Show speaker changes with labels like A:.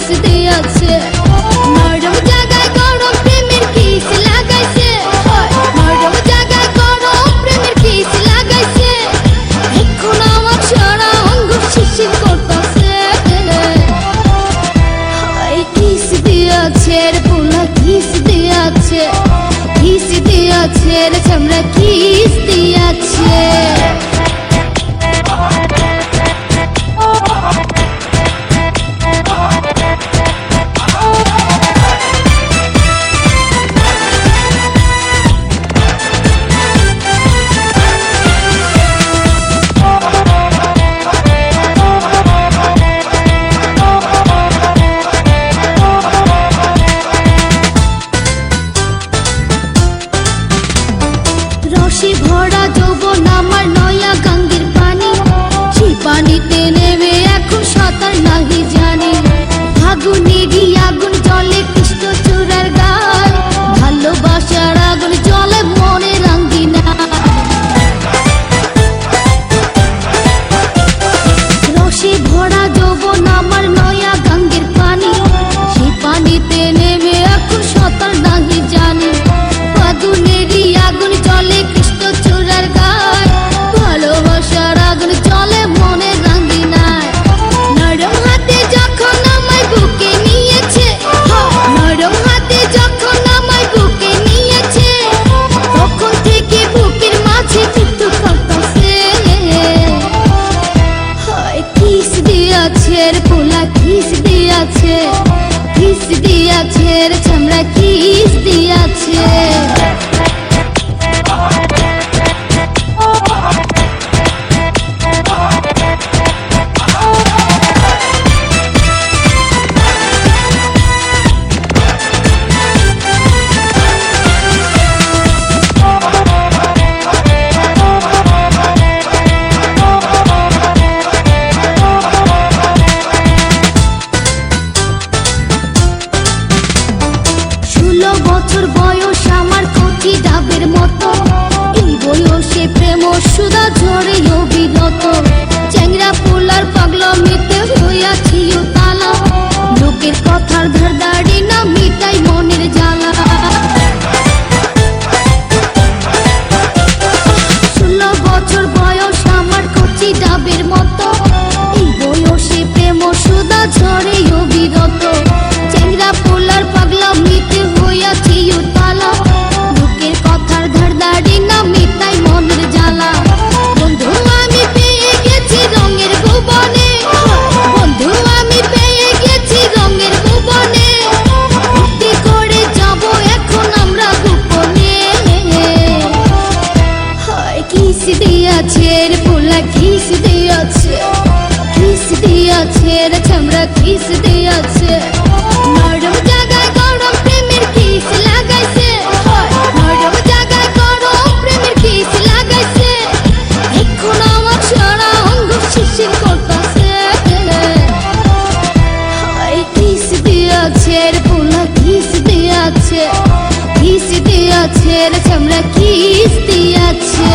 A: kiss দিয়াছে নরম জায়গায় গরম প্রেমের কিস লাগাইছে নরম জায়গায় গরম প্রেমের কিস লাগাইছে এখন আমার সারা অঙ্গ শিশির করতেছে কিস দিয়াছে রে পোলা কিস দিয়াছে রে চামড়া কিস দিয়াছে রসে ভরা যৌবন আমার নয়া গঙ্গের পানি সেই পানিতে নেমে এখন সাঁতার নাহি জানি ফাগুনেরই আগুন জলে কৃষ্ণ চূড়ার গান ভালোবাসার আগুন জলে মনে রাঙ্গিনা রসে ভরা যৌবন আমার নয়া গঙ্গের পানি সেই পানিতে নেমে এখন সাঁতার নাহি জানি ফাগুনেরই আগুন জলে কৃষ্ণ চূড়ার গান ভালোবাসার আগুন জলে মনে রাঙ্গিনায় নরম হাতে যখন আমায় বুকে নিয়েছে নরম হাতে যখন আমায় বুকে নিয়েছে তখন থেকে বুকের মাঝে মৃত্যু করতেছে কিস দিয়াছে রে পোলা কিস দিয়াছে রে চামড়া কিস দিয়াছে বছর বয়স আমার কচি ডাবের মতো এই বয়সে প্রেম সুদা ঝরে অবিরত চ্যাংরা পোলার পাগলামিতে হইয়াছি তালা লোকের কথার ধারদাড়ি না মিটাই মনের জ্বালা 16 বছর বয়স আমার কচি ডাবের মতো এই বয়সে প্রেম সুদা ঝরে অবিরত চ্যাংরা পোলার পাগলামিতে হইয়াছি তালা লোকের কথার ধারদাড়ি না মিটাই মনের জ্বালা বন্ধু আমি পেয়ে গেছি রঙের ভুবনে বন্ধু আমি পেয়ে গেছি রঙের ভুবনে ভর্তি করে যাব এখন আমরা গোপনে কিস দিয়াছে রে পোলা কিস দিয়াছে রে চামড়া কিস দিয়াছে নরম জায়গায় গরম প্রেমের কিস লাগাইছে নরম জায়গায় গরম প্রেমের কিস লাগাইছে এখন আমার সারা অঙ্গ শিশির করতেছে কিস দিয়াছে রে পোলা কিস দিয়াছে রে চামড়া কিস দিয়াছে